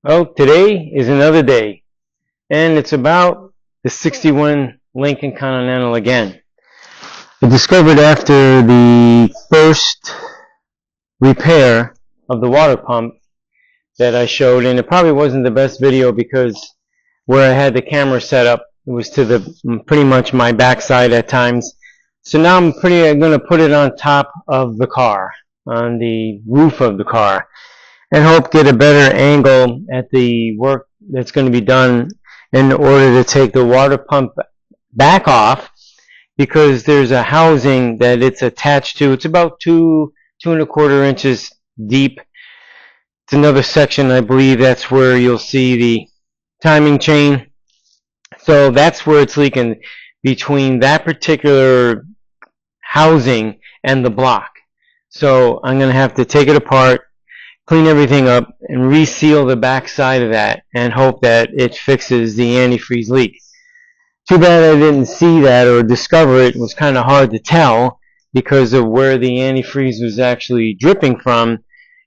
Well, today is another day, and it's about the 61 Lincoln Continental again. I discovered after the first repair of the water pump that I showed, and it probably wasn't the best video because where I had the camera set up, it was to the pretty much my backside at times. So now I'm going to put it on top of the car, on the roof of the car, and hope get a better angle at the work that's going to be done in order to take the water pump back off, because there's a housing that it's attached to. It's about 2.25 inches deep. It's another section, I believe that's where you'll see the timing chain. So that's where it's leaking, between that particular housing and the block. So I'm going to have to take it apart, clean everything up, and reseal the back side of that and hope that it fixes the antifreeze leak. Too bad I didn't see that or discover it. It was kind of hard to tell because of where the antifreeze was actually dripping from.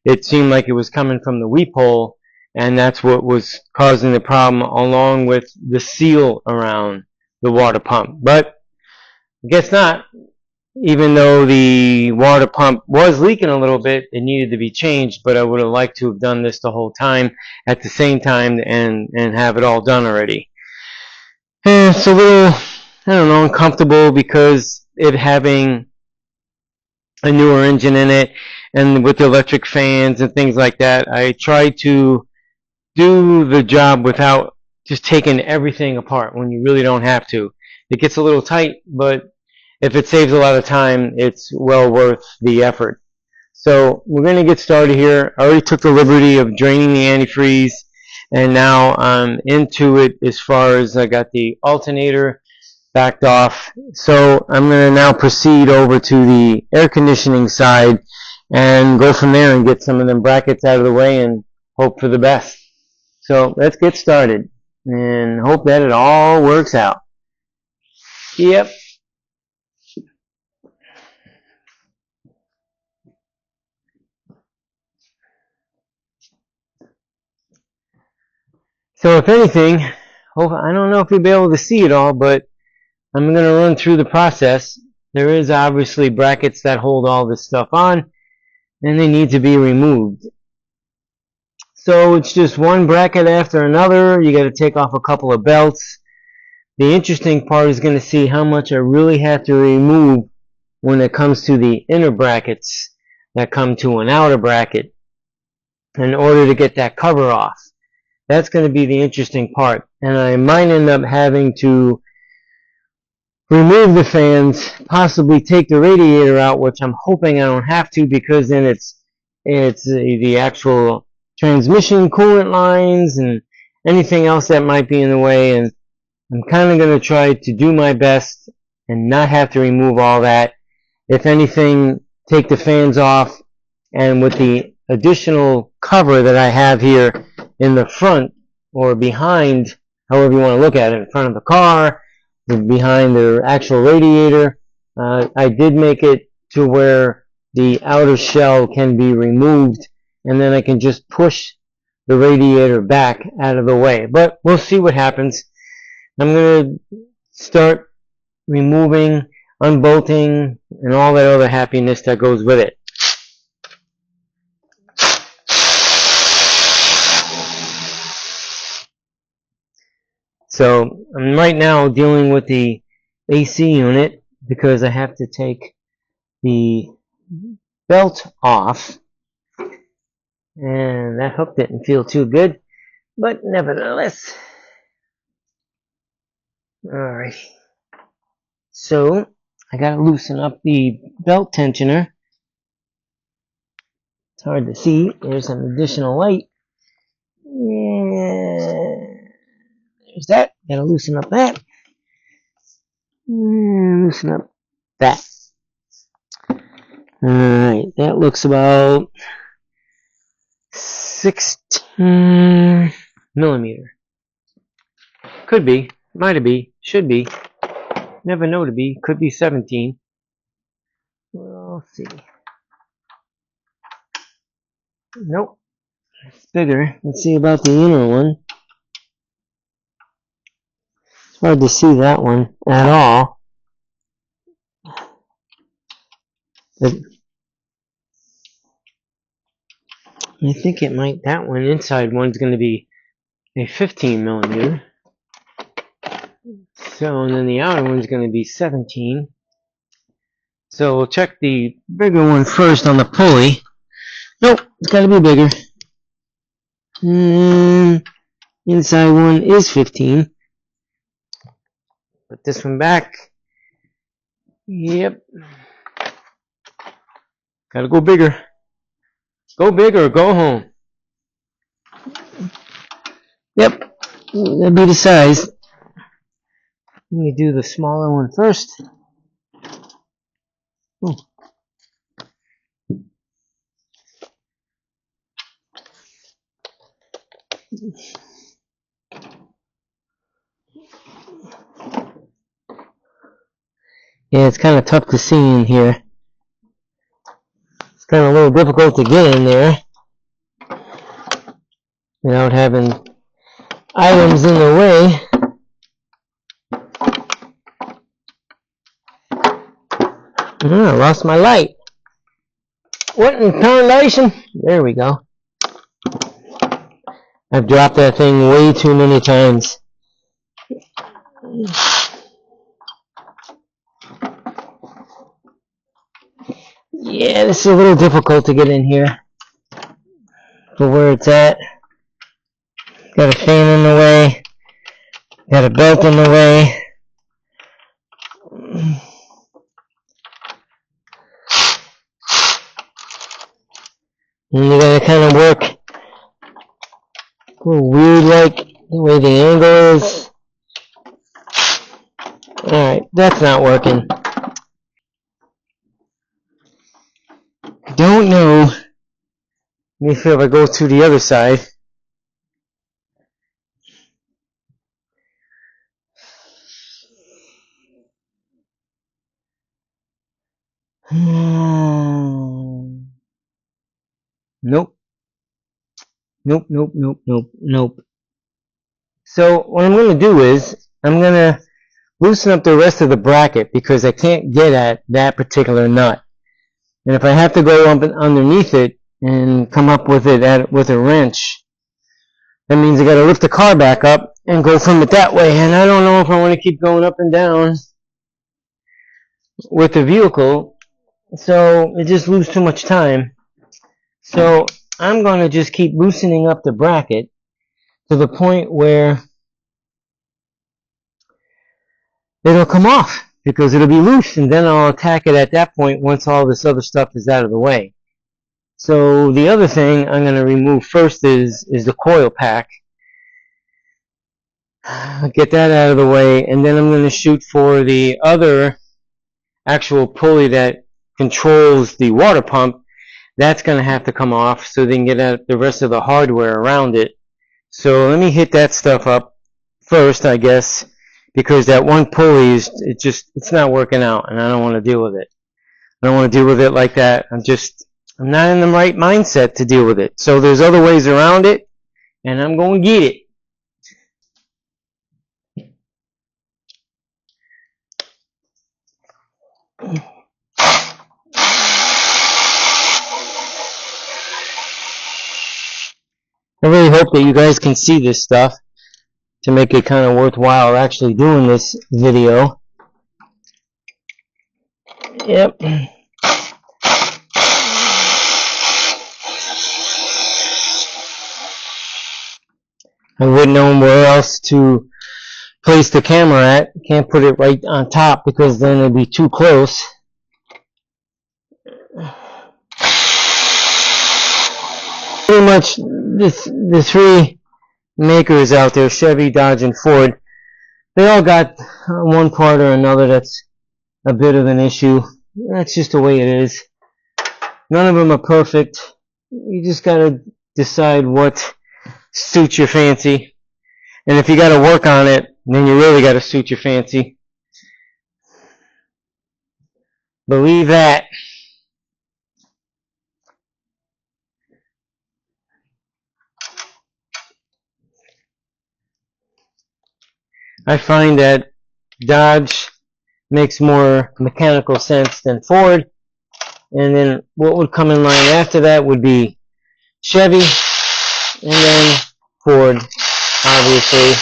It seemed like it was coming from the weep hole, and that's what was causing the problem, along with the seal around the water pump. But I guess not. Even though the water pump was leaking a little bit, it needed to be changed, but I would have liked to have done this the whole time at the same time and have it all done already. And it's a little, I don't know, uncomfortable because it having a newer engine in it, and with the electric fans and things like that, I tried to do the job without just taking everything apart when you really don't have to. It gets a little tight, but if it saves a lot of time, it's well worth the effort. So we're going to get started here. I already took the liberty of draining the antifreeze, and now I'm into it as far as I got the alternator backed off. So I'm going to now proceed over to the air conditioning side and go from there and get some of them brackets out of the way and hope for the best. So let's get started and hope that it all works out. Yep. So if anything, I don't know if you'll be able to see it all, but I'm going to run through the process. There is obviously brackets that hold all this stuff on, and they need to be removed. So it's just one bracket after another. You got to take off a couple of belts. The interesting part is going to see how much I really have to remove when it comes to the inner brackets that come to an outer bracket in order to get that cover off. That's going to be the interesting part. And I might end up having to remove the fans, possibly take the radiator out, which I'm hoping I don't have to, because then it's the actual transmission coolant lines and anything else that might be in the way. And I'm kind of going to try to do my best and not have to remove all that. If anything, take the fans off, and with the additional cover that I have here in the front or behind, however you want to look at it, in front of the car, behind the actual radiator, I did make it to where the outer shell can be removed, and then I can just push the radiator back out of the way. But we'll see what happens. I'm going to start removing, unbolting, and all that other happiness that goes with it. So I'm right now dealing with the AC unit because I have to take the belt off, and that hook didn't feel too good, but nevertheless. Alright, so I gotta loosen up the belt tensioner. It's hard to see. There's an additional light. Yeah. There's that. Gotta loosen up that. Loosen up that. Alright, that looks about 16 millimeter. Could be. Might be. Should be. Never know to be. Could be 17. We'll see. Nope. It's bigger. Let's see about the inner one. It's hard to see that one at all. But I think it might, that one, inside one's going to be a 15 millimeter. So, and then the outer one's going to be 17. So we'll check the bigger one first on the pulley. Nope, it's got to be bigger. Inside one is 15. Put this one back. Yep. Gotta go bigger. Go big or go home. Yep. That'd be the size. Let me do the smaller one first. Oh. Yeah, it's kind of tough to see in here. It's kind of a little difficult to get in there without having items in the way. I lost my light. What in tarnation? There we go. I've dropped that thing way too many times. Yeah, this is a little difficult to get in here for where it's at. Got a fan in the way. Got a belt in the way. And you gotta kind of work a little weird like the way the angle is. Alright, that's not working. Don't know. Let me see if I go to the other side. Nope. Nope, nope, nope, nope, nope. So what I'm going to do is I'm going to loosen up the rest of the bracket because I can't get at that particular nut. And if I have to go up underneath it and come up with it with a wrench, that means I got to lift the car back up and go from it that way. And I don't know if I want to keep going up and down with the vehicle, so it just loses too much time. So I'm going to just keep loosening up the bracket to the point where it'll come off because it'll be loose, and then I'll attack it at that point once all this other stuff is out of the way. So the other thing I'm going to remove first is the coil pack. Get that out of the way, and then I'm going to shoot for the other actual pulley that controls the water pump. That's going to have to come off so they can get at the rest of the hardware around it. So let me hit that stuff up first, I guess, because that one pulley is it's not working out, and I don't want to deal with it. I don't want to deal with it like that. I'm not in the right mindset to deal with it. So there's other ways around it, and I'm going to get it. I really hope that you guys can see this stuff to make it kind of worthwhile actually doing this video. Yep. I wouldn't know where else to place the camera at. Can't put it right on top because then it'd be too close. Pretty much the three makers out there, Chevy, Dodge, and Ford, they all got one part or another that's a bit of an issue. That's just the way it is. None of them are perfect. You just gotta decide what suits your fancy. And if you gotta work on it, then you really gotta suit your fancy. Believe that. I find that Dodge makes more mechanical sense than Ford. And then what would come in line after that would be Chevy, and then Ford, obviously.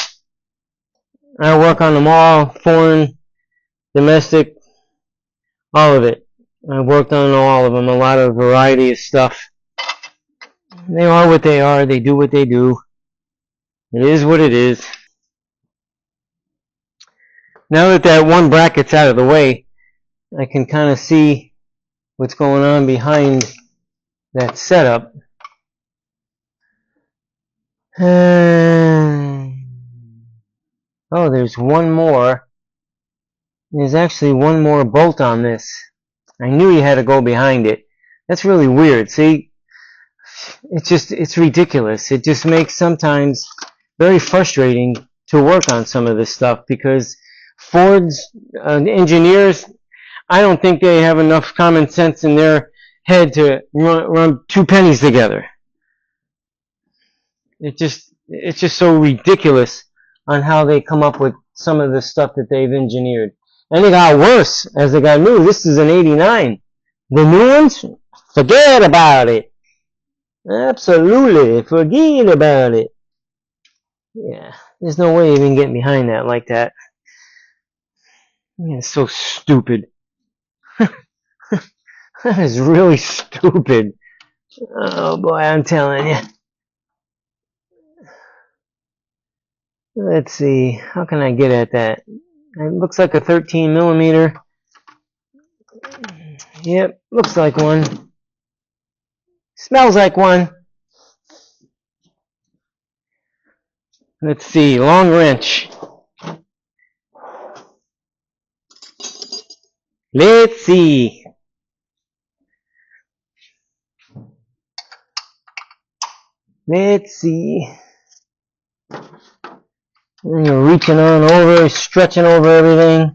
I work on them all, foreign, domestic, all of it. I've worked on all of them, a lot of variety of stuff. They are what they are, they do what they do. It is what it is. Now that that one bracket's out of the way, I can kind of see what's going on behind that setup. Oh, there's one more. There's actually one more bolt on this. I knew you had to go behind it. That's really weird. See, it's ridiculous. It just makes sometimes very frustrating to work on some of this stuff because Ford's engineers, I don't think they have enough common sense in their head to run two pennies together. It's just so ridiculous on how they come up with some of the stuff that they've engineered. And it got worse as they got new. This is an 89. The new ones, forget about it. Absolutely, forget about it. Yeah, there's no way you can get behind that like that. It's so stupid. That is really stupid. Oh boy, I'm telling you. Let's see, how can I get at that? It looks like a 13 millimeter. Yep, looks like one. Smells like one. Let's see, long wrench. Let's see. Let's see. And you're reaching on over, stretching over everything.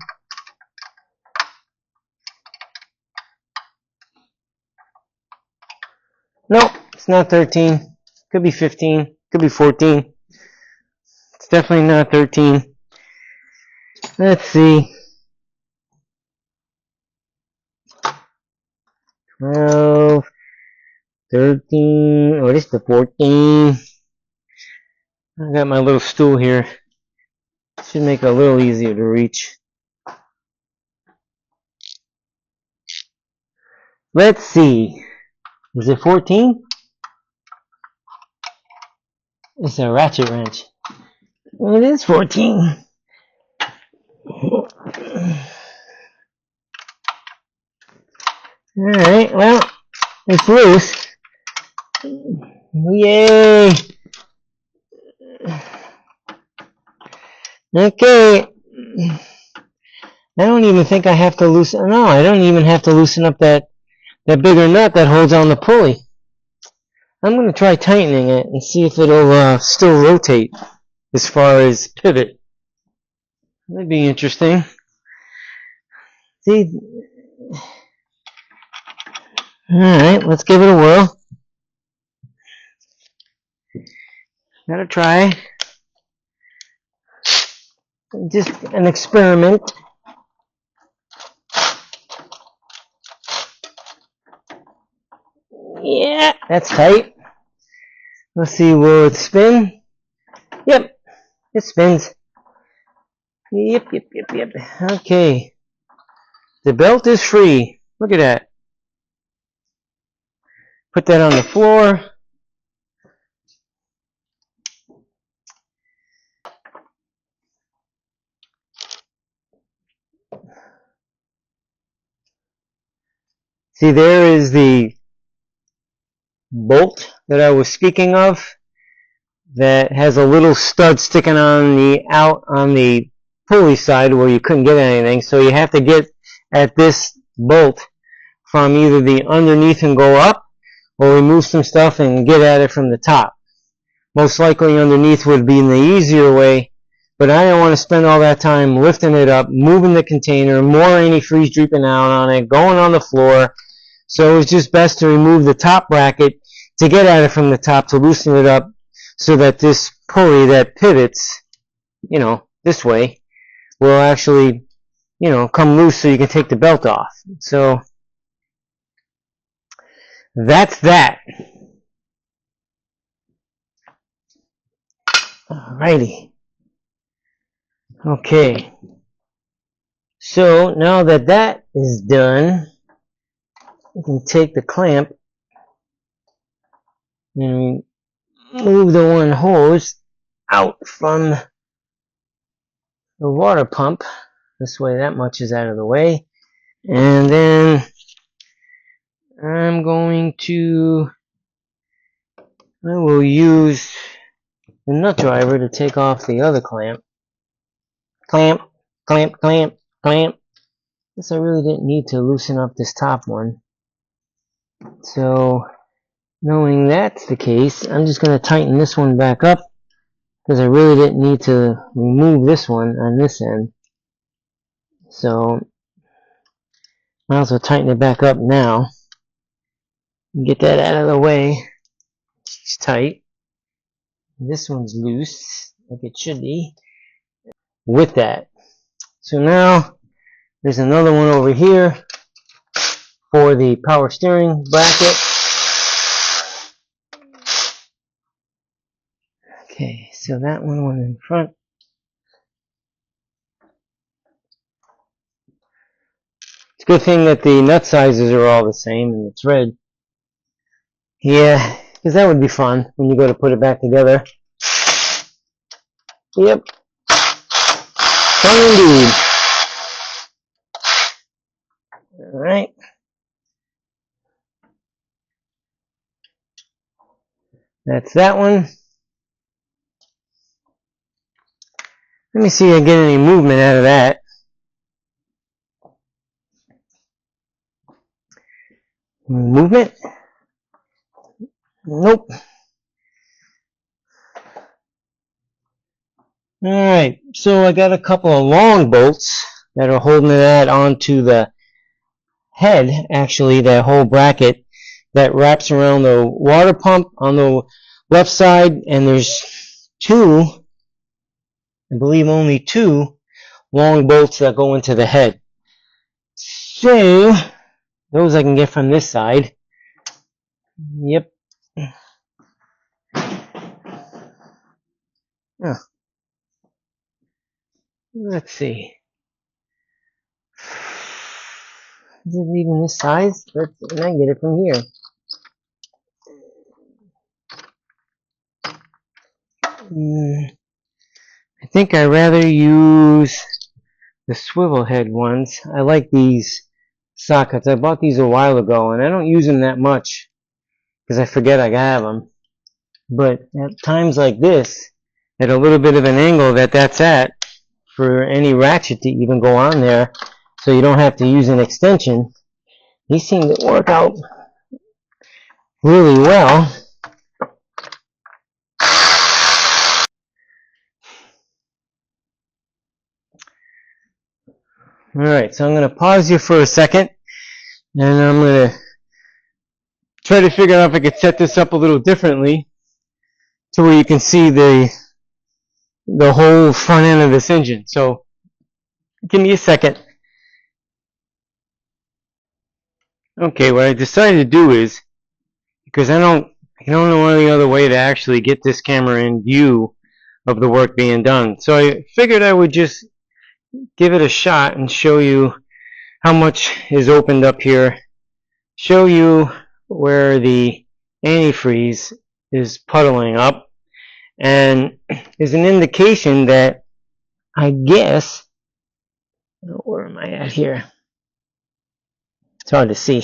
Nope, it's not 13. Could be 15. Could be 14. It's definitely not 13. Let's see. 12, 13, oh, this is the 14. I got my little stool here. Should make it a little easier to reach. Let's see. Is it 14? It's a ratchet wrench. It is 14. Alright, well, it's loose. Yay! Okay. I don't even think I have to loosen, no, I don't even have to loosen up that bigger nut that holds on the pulley. I'm going to try tightening it and see if it'll still rotate as far as pivot. That'd be interesting. See? Alright, let's give it a whirl. Gotta try. Just an experiment. Yeah, that's tight. Let's see, will it spin? Yep, it spins. Yep. Okay. The belt is free. Look at that. Put that on the floor. See, there is the bolt that I was speaking of that has a little stud sticking on the pulley side where you couldn't get anything. So you have to get at this bolt from either the underneath and go up, or remove some stuff and get at it from the top. Most likely underneath would be the easier way, but I don't want to spend all that time lifting it up, moving the container, more antifreeze dripping out on it, going on the floor. So it's just best to remove the top bracket to get at it from the top, to loosen it up so that this pulley that pivots, you know, this way will actually, you know, come loose so you can take the belt off. So that's that. Alrighty. Okay. So now that that is done, you can take the clamp and move the one hose out from the water pump. This way that much is out of the way. And then I will use the nut driver to take off the other clamp. Clamp, clamp, clamp, clamp. Guess I really didn't need to loosen up this top one. So, knowing that's the case, I'm just going to tighten this one back up because I really didn't need to remove this one on this end. So, I'll also tighten it back up now. Get that out of the way. It's tight. This one's loose, like it should be, with that. So now, there's another one over here for the power steering bracket. Okay, so that one went in front. It's a good thing that the nut sizes are all the same and it's red. Yeah, because that would be fun when you go to put it back together. Yep. Fun indeed. Alright. That's that one. Let me see if I get any movement out of that. Movement? Nope. Alright, so I got a couple of long bolts that are holding that onto the head, actually, that whole bracket that wraps around the water pump on the left side, and there's two, I believe only two, long bolts that go into the head. So, those I can get from this side. Yep. Huh. Let's see. Is it even this size? And I get it from here. I think I'd rather use the swivel head ones. I like these sockets. I bought these a while ago, and I don't use them that much because I forget I have them. But at times like this, at a little bit of an angle that's at, for any ratchet to even go on there, so you don't have to use an extension, these seem to work out really well. Alright, so I'm going to pause you for a second, and I'm going to try to figure out if I could set this up a little differently to where you can see the whole front end of this engine. So, give me a second. Okay, what I decided to do is, because I don't know any other way to actually get this camera in view of the work being done. So I figured I would just give it a shot and show you how much is opened up here. Show you where the antifreeze is puddling up. And is an indication that, I guess, where am I at here? It's hard to see.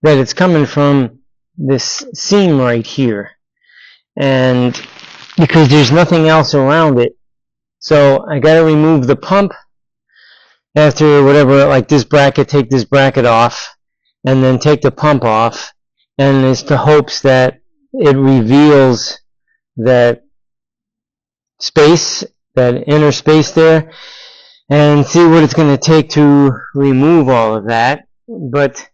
That it's coming from this seam right here. And because there's nothing else around it. So I gotta remove the pump after whatever, like this bracket, take this bracket off, and then take the pump off, and it's the hopes that it reveals that space, that inner space there, and see what it's going to take to remove all of that. But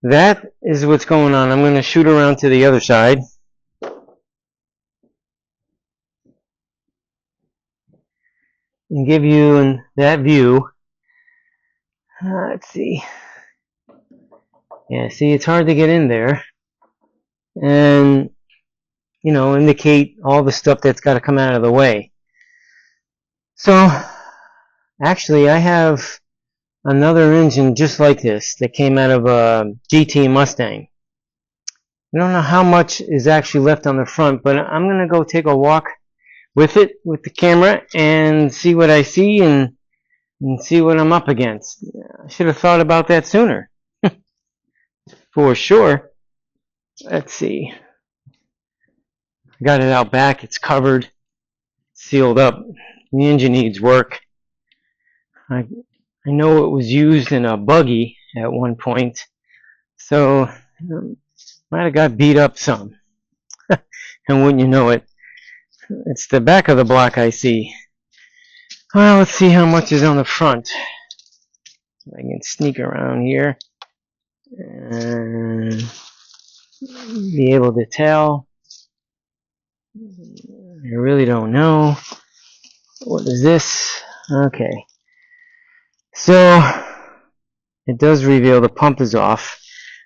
that is what's going on. I'm going to shoot around to the other side. and give you that view. Let's see. Yeah, see, it's hard to get in there and, you know, indicate all the stuff that's got to come out of the way. So, actually, I have another engine just like this that came out of a GT Mustang. I don't know how much is actually left on the front, but I'm going to go take a walk with it, with the camera, and see what I see and see what I'm up against. I should have thought about that sooner. For sure. Let's see. I got it out back. It's covered, sealed up. The engine needs work. I know it was used in a buggy at one point, so might have got beat up some. And wouldn't you know it, it's the back of the block I see. Well, let's see how much is on the front. I can sneak around here and be able to tell. I really don't know. What is this? Okay. So, it does reveal the pump is off.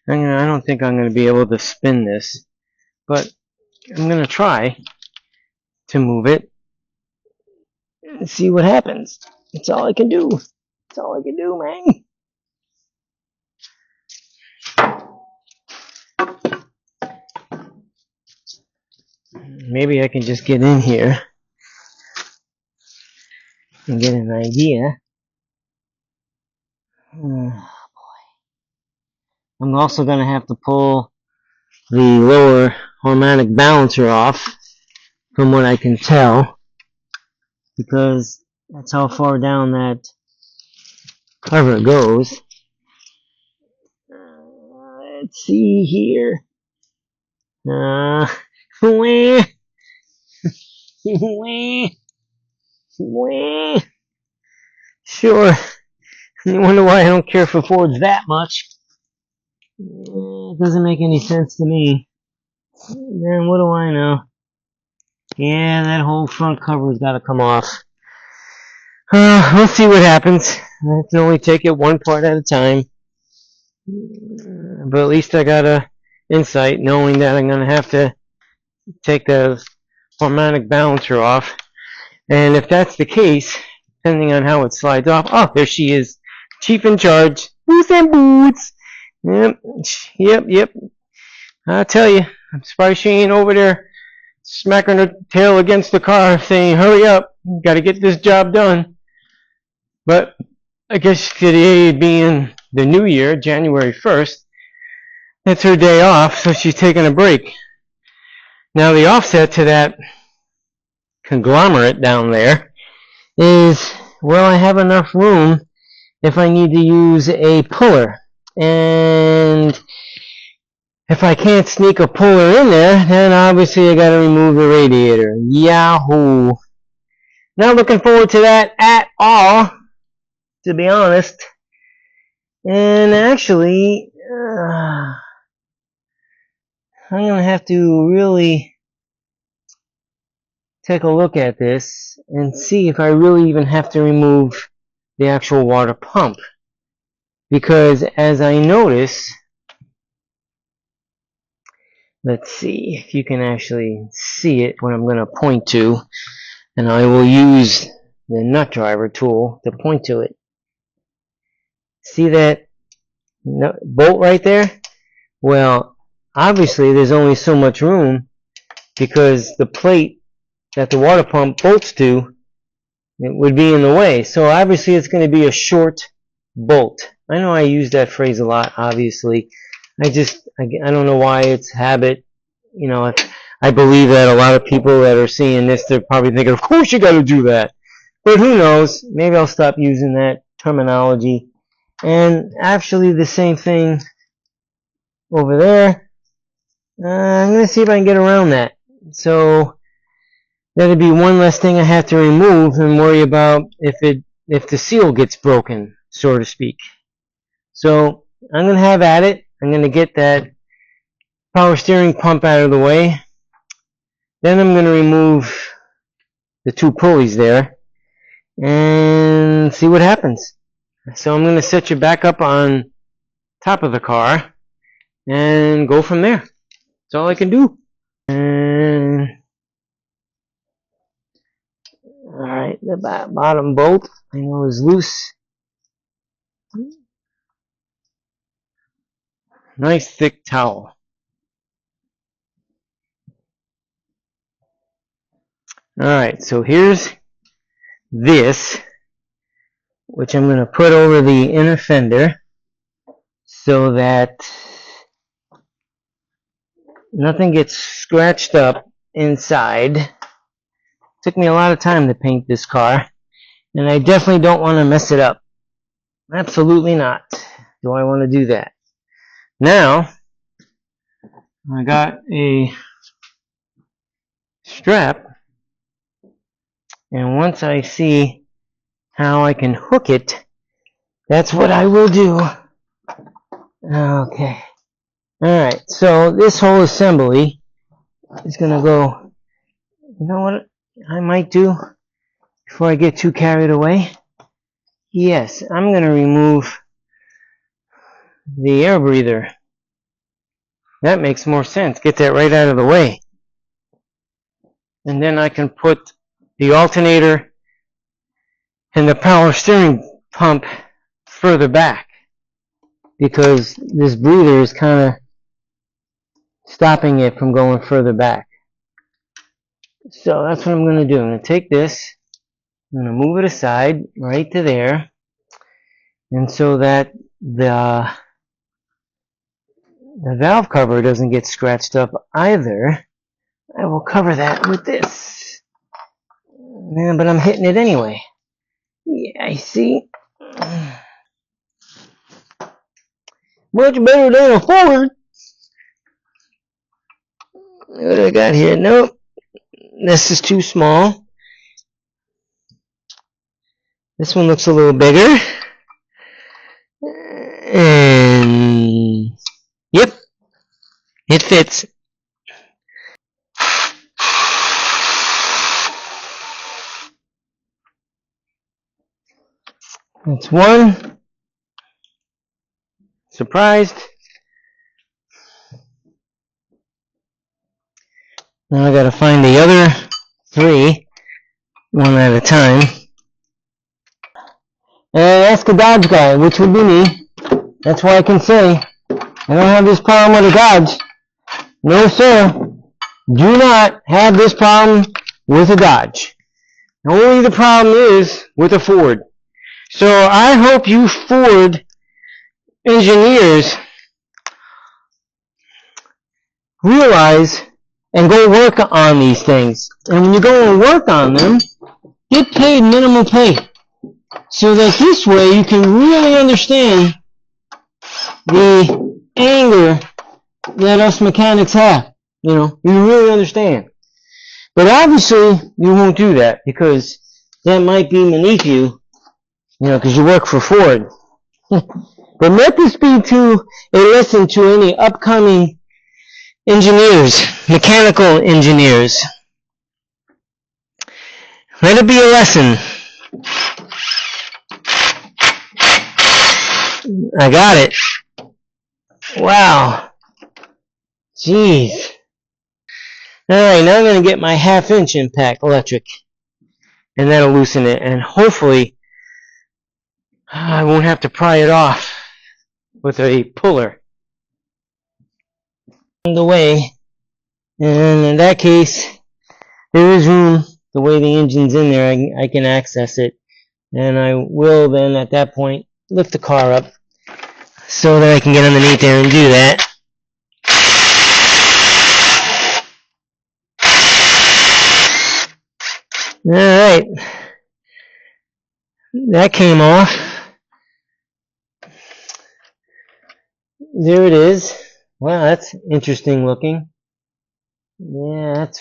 I don't think I'm going to be able to spin this, but I'm going to try to move it and see what happens. That's all I can do. That's all I can do, man. Maybe I can just get in here and get an idea. Oh, boy. I'm also going to have to pull the lower harmonic balancer off, from what I can tell, because that's how far down that cover goes. Let's see here. Wah, wah, wah. Sure. You wonder why I don't care for Fords that much. It doesn't make any sense to me. Then what do I know? Yeah, that whole front cover's got to come off. We'll see what happens. I can only take it one part at a time. But at least I got a insight knowing that I'm going to have to take the harmonic balancer off. And if that's the case, depending on how it slides off, oh, there she is. Chief in charge. Boots and boots. Yep. I'll tell you, I'm surprised she ain't over there smacking her tail against the car saying, hurry up, gotta get this job done. But I guess today being the new year, January 1st, it's her day off, so she's taking a break. Now the offset to that conglomerate down there is, well, I have enough room if I need to use a puller. And if I can't sneak a puller in there, then obviously I gotta remove the radiator. Yahoo! Not looking forward to that at all, to be honest. And actually, I'm gonna have to really take a look at this and see if I really even have to remove the actual water pump. Because as I notice, let's see if you can actually see it, what I'm going to point to, and I will use the nut driver tool to point to it. See that bolt right there? Well, obviously there's only so much room because the plate that the water pump bolts to, it would be in the way. So obviously it's going to be a short bolt. I know I use that phrase a lot, obviously. I don't know why it's habit. You know, I believe that a lot of people that are seeing this, they're probably thinking, of course you got to do that. But who knows? Maybe I'll stop using that terminology. And actually the same thing over there. I'm going to see if I can get around that. So that'd be one less thing I have to remove and worry about if the seal gets broken, so to speak. So I'm going to have at it. I'm going to get that power steering pump out of the way. Then I'm going to remove the two pulleys there. and see what happens. So I'm going to set you back up on top of the car and go from there. That's all I can do. And alright, the bottom bolt I know is loose. Nice thick towel. Alright, so here's this, which I'm going to put over the inner fender so that nothing gets scratched up inside. Took me a lot of time to paint this car, and I definitely don't want to mess it up. Absolutely not. Do I want to do that? Now, I got a strap, and once I see how I can hook it, that's what I will do. Okay. Alright, so this whole assembly is going to go, you know what I might do before I get too carried away? Yes, I'm going to remove the air breather. That makes more sense. Get that right out of the way. And then I can put the alternator and the power steering pump further back, because this breather is kind of stopping it from going further back. So that's what I'm going to do. I'm going to take this, I'm going to move it aside right to there, and so that the valve cover doesn't get scratched up either, I will cover that with this. Yeah, but I'm hitting it anyway. Yeah, I see. Much better than a Ford. What do I got here? Nope. This is too small. This one looks a little bigger. And yep, it fits. That's one. Surprised. Now I gotta find the other three, one at a time. And ask a Dodge guy, which would be me. That's why I can say, I don't have this problem with a Dodge. No sir, do not have this problem with a Dodge. Only the problem is with a Ford. So I hope you Ford engineers realize and go work on these things. And when you go and work on them, get paid minimum pay. So that this way you can really understand the anger that us mechanics have. You know, you really understand. But obviously, you won't do that because that might be beneath you, you know, because you work for Ford. But let this be to a lesson to any upcoming engineers, mechanical engineers. Let it be a lesson. I got it. Wow. Jeez. Alright, now I'm going to get my 1/2" impact electric. And that'll loosen it. And hopefully, I won't have to pry it off with a puller. On the way. And in that case, there is room. The way the engine's in there, I can access it. And I will then, at that point, lift the car up so that I can get underneath there and do that. Alright. That came off. There it is. Wow, that's interesting looking. Yeah, that's...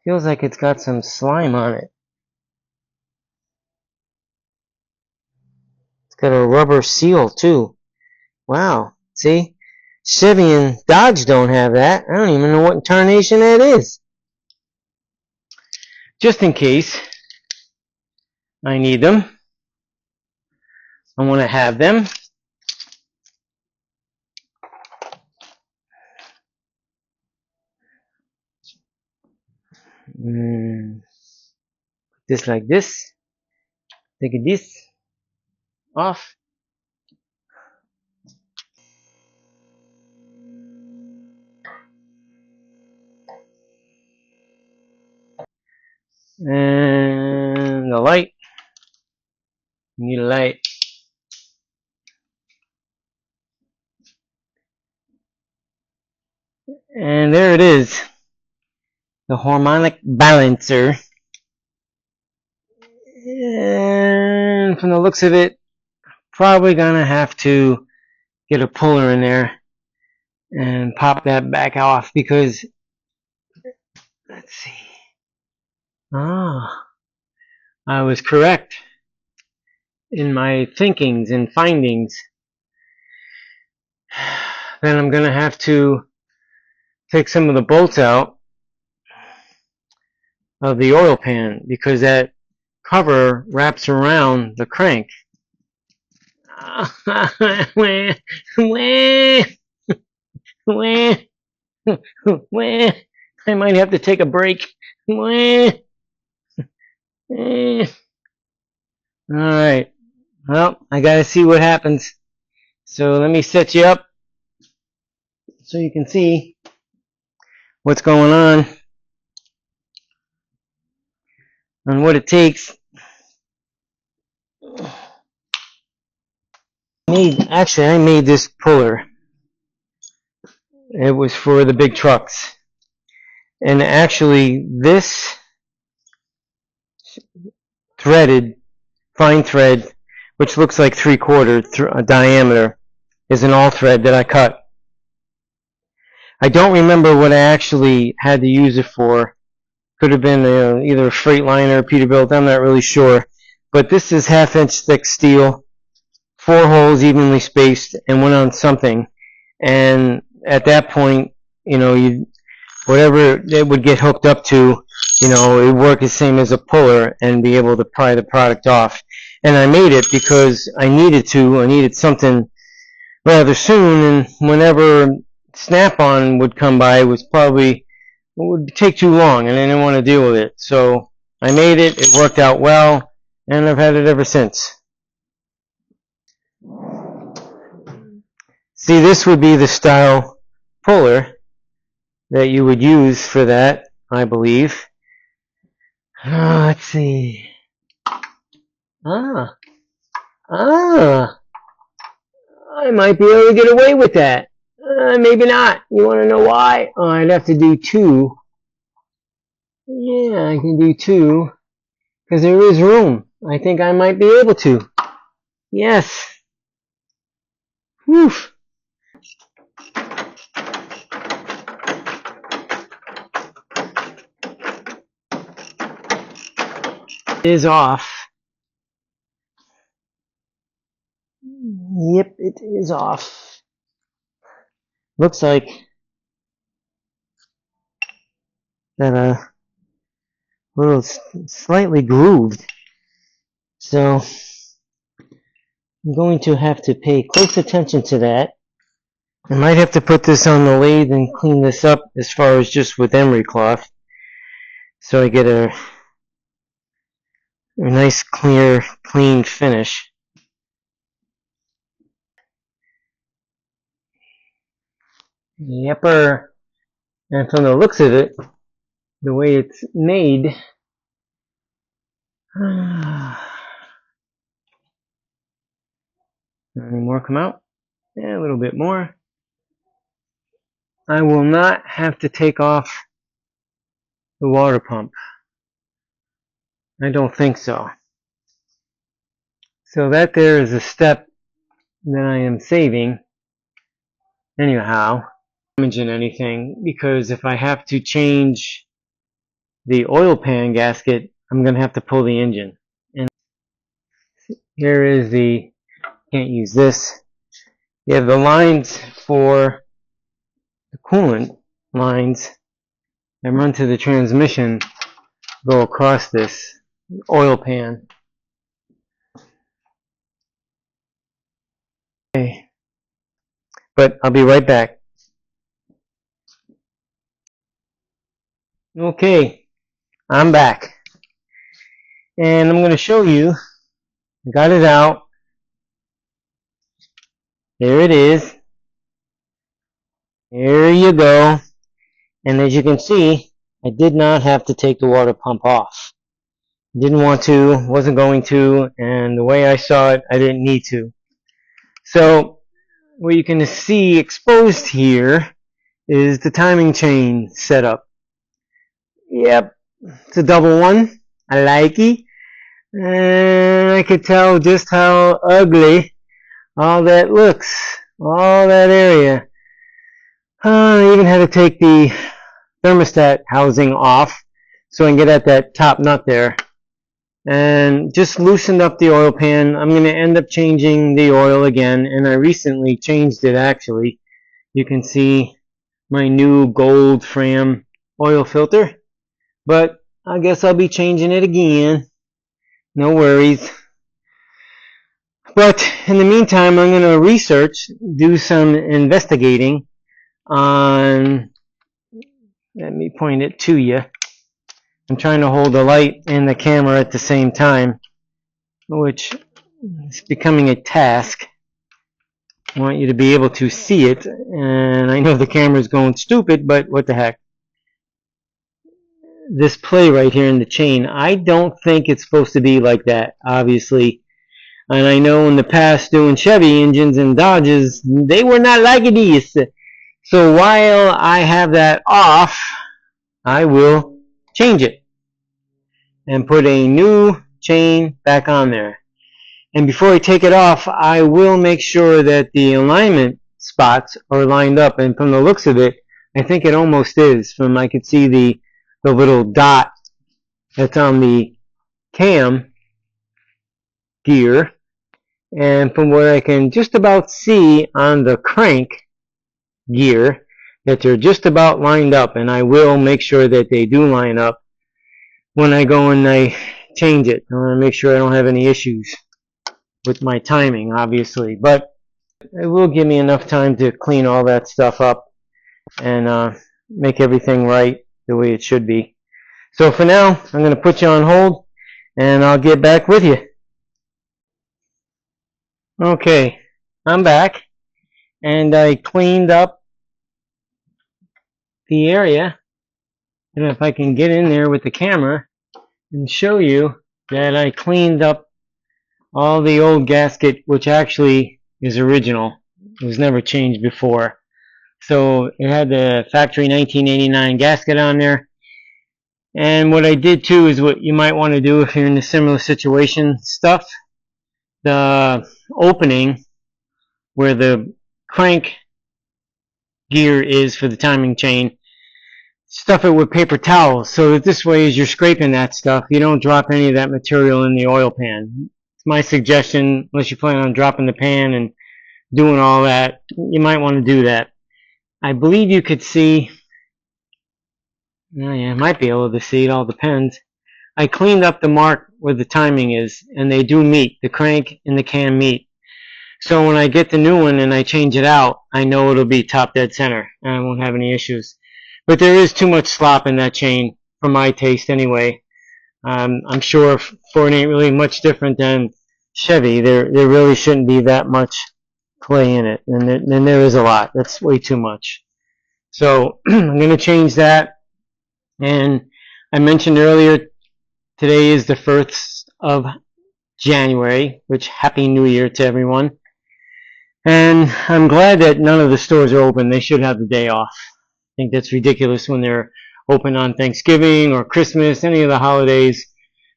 feels like it's got some slime on it. It's got a rubber seal too. Wow. See? Chevy and Dodge don't have that. I don't even know what tarnation that is. Just in case, I need them. I want to have them. Just like this. Take this off. And the light. You need a light. And there it is. The harmonic balancer. And from the looks of it, probably gonna have to get a puller in there and pop that back off, because let's see. Ah, I was correct in my thinkings and findings. Then I'm gonna have to take some of the bolts out of the oil pan, because that cover wraps around the crank. I might have to take a break. Alright, well, I gotta see what happens. So let me set you up so you can see what's going on and what it takes. I made this puller. It was for the big trucks. And actually, this threaded, fine thread, which looks like 3/4 diameter, is an all thread that I cut. I don't remember what I actually had to use it for. Could have been either a Freightliner or Peterbilt, I'm not really sure. But this is 1/2 inch thick steel, 4 holes evenly spaced, and went on something. And at that point, whatever it would get hooked up to, it would work the same as a puller and be able to pry the product off. And I made it because I needed something rather soon, and whenever Snap-on would come by, it would take too long, and I didn't want to deal with it. So I made it, it worked out well, and I've had it ever since. See, this would be the style puller that you would use for that, I believe. Let's see. I might be able to get away with that. Maybe not. You want to know why? Oh, I'd have to do 2. Yeah, I can do 2, because there is room. I think I might be able to. Yes. Whew. Is off. Yep, it is off. Looks like that a little slightly grooved. So I'm going to have to pay close attention to that. I might have to put this on the lathe and clean this up as far as just with emery cloth, so I get a nice clear, clean finish. Yepper. And from the looks of it, the way it's made, any more come out? Yeah, a little bit more. I will not have to take off the water pump. I don't think so. So that there is a step that I am saving. Anyhow, damaging anything, because if I have to change the oil pan gasket, I'm going to have to pull the engine. And here is the, can't use this. You have the lines for the coolant lines that run to the transmission, go across this oil pan. But I'll be right back. Okay, I'm back. And I'm going to show you. I got it out. There it is. There you go. And as you can see, I did not have to take the water pump off. Didn't want to, wasn't going to, and the way I saw it, I didn't need to. So, what you can see exposed here is the timing chain setup. Yep, it's a double one. I like it. And I could tell just how ugly all that looks. All that area. I even had to take the thermostat housing off so I can get at that top nut there. And just loosened up the oil pan. I'm going to end up changing the oil again, and I recently changed it actually. You can see my new gold Fram oil filter, but I guess I'll be changing it again. No worries. But in the meantime, I'm going to research, do some investigating on, let me point it to you. I'm trying to hold the light and the camera at the same time, which is becoming a task. I want you to be able to see it, and I know the camera's going stupid, but what the heck. This play right here in the chain, I don't think it's supposed to be like that, obviously. And I know in the past doing Chevy engines and Dodges, they were not like this. So while I have that off, I will change it and put a new chain back on there. And before I take it off, I will make sure that the alignment spots are lined up. And from the looks of it, I think it almost is. I could see the little dot that's on the cam gear. And from what I can just about see on the crank gear, that they're just about lined up, and I will make sure that they do line up when I go and I change it. I want to make sure I don't have any issues with my timing, obviously, but it will give me enough time to clean all that stuff up and make everything right the way it should be. So for now, I'm going to put you on hold, and I'll get back with you. Okay, I'm back, and I cleaned up the area, and if I can get in there with the camera and show you that I cleaned up all the old gasket, which actually is original. It was never changed before. So it had the factory 1989 gasket on there. And what I did too is what you might want to do if you're in a similar situation. Stuff the opening where the crank gear is for the timing chain, stuff it with paper towels so that this way as you're scraping that stuff, you don't drop any of that material in the oil pan. It's my suggestion, unless you plan on dropping the pan and doing all that, you might want to do that. I believe you could see, yeah, might be able to see, it all depends. I cleaned up the mark where the timing is, and they do meet, the crank and the cam meet. So when I get the new one and I change it out, I know it'll be top dead center, and I won't have any issues. But there is too much slop in that chain, for my taste anyway. I'm sure Ford ain't really much different than Chevy. There really shouldn't be that much clay in it, and there is a lot. That's way too much. So I'm going to change that. And I mentioned earlier, today is the 1st of January, which Happy New Year to everyone. And I'm glad that none of the stores are open. They should have the day off. I think that's ridiculous when they're open on Thanksgiving or Christmas, any of the holidays,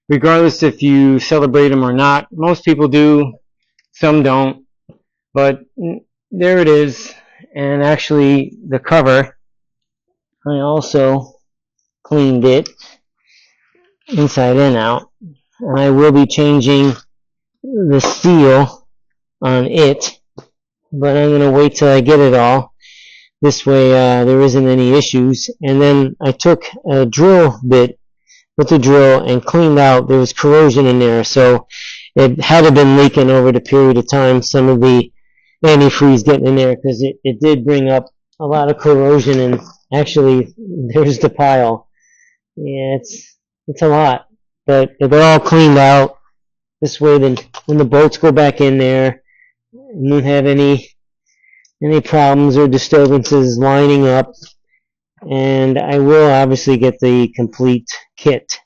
regardless if you celebrate them or not. Most people do, some don't. But there it is. And actually, the cover, I also cleaned it inside and out. And I will be changing the seal on it, but I'm going to wait till I get it all. This way there isn't any issues. And then I took a drill bit with the drill and cleaned out. There was corrosion in there, so it had been leaking over the period of time. Some of the antifreeze getting in there, because it did bring up a lot of corrosion, and actually there's the pile. Yeah, it's a lot, but they're all cleaned out. This way, then when the bolts go back in there, you won't have any problems or disturbances lining up. And I will obviously get the complete kit,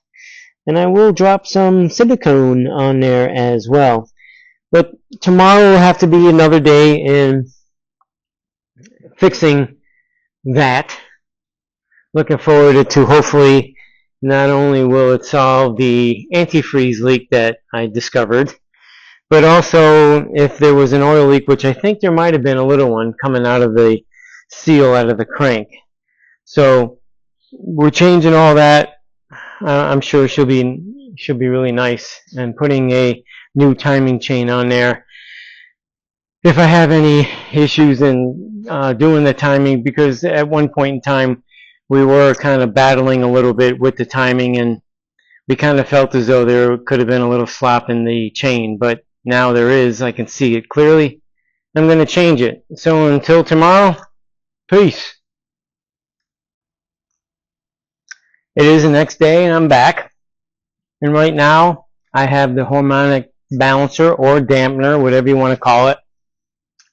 and I will drop some silicone on there as well. But tomorrow will have to be another day in fixing that. Looking forward to hopefully not only will it solve the antifreeze leak that I discovered, but also if there was an oil leak, which I think there might have been a little one coming out of the seal out of the crank. So we're changing all that. I'm sure she'll be really nice, and putting a new timing chain on there if I have any issues in doing the timing, because at one point in time we were kind of battling a little bit with the timing, and we kind of felt as though there could have been a little slop in the chain, but now there is. I can see it clearly. I'm going to change it. So until tomorrow, peace. It is the next day and I'm back. And right now I have the harmonic balancer or dampener, whatever you want to call it,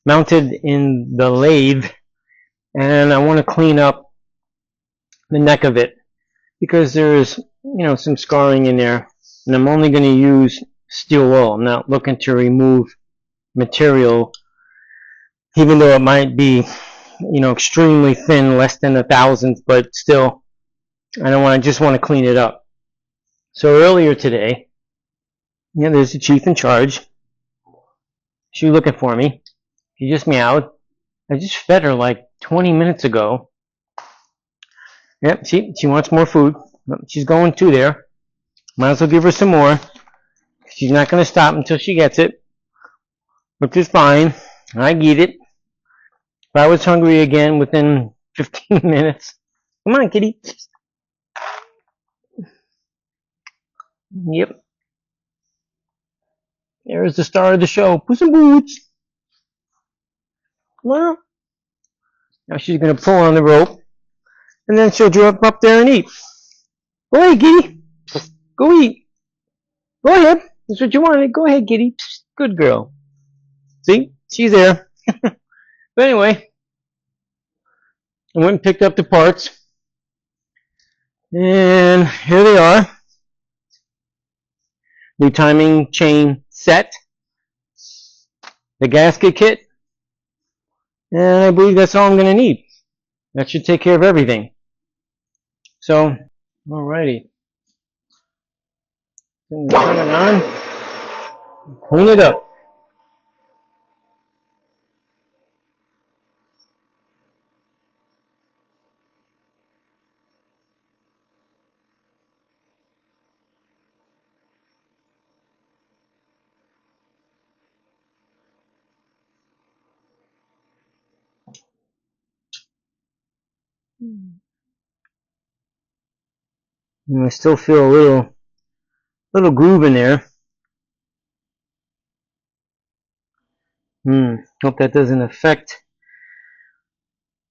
mounted in the lathe, and I want to clean up the neck of it because there's some scarring in there, and I'm only going to use steel wool. I'm not looking to remove material, even though it might be extremely thin, less than 1,000th, but still I just want to clean it up. So earlier today, there's the chief in charge. She's looking for me. She just meowed. I just fed her like 20 minutes ago. Yep, she wants more food. She's going to there. Might as well give her some more. She's not going to stop until she gets it, which is fine. I get it. If I was hungry again within 15 minutes. Come on, kitty. Yep. There's the star of the show. Puss in Boots. Well, now she's going to pull on the rope, and then she'll jump up there and eat. Go ahead, kitty. Go eat. Go ahead. That's what you wanted. Go ahead, kitty. Good girl. See? She's there. But anyway, I went and picked up the parts, and here they are. New timing chain set, the gasket kit, and I believe that's all I'm going to need. That should take care of everything. So, alrighty. Turn it on, clean it up. And I still feel a little groove in there. Hope that doesn't affect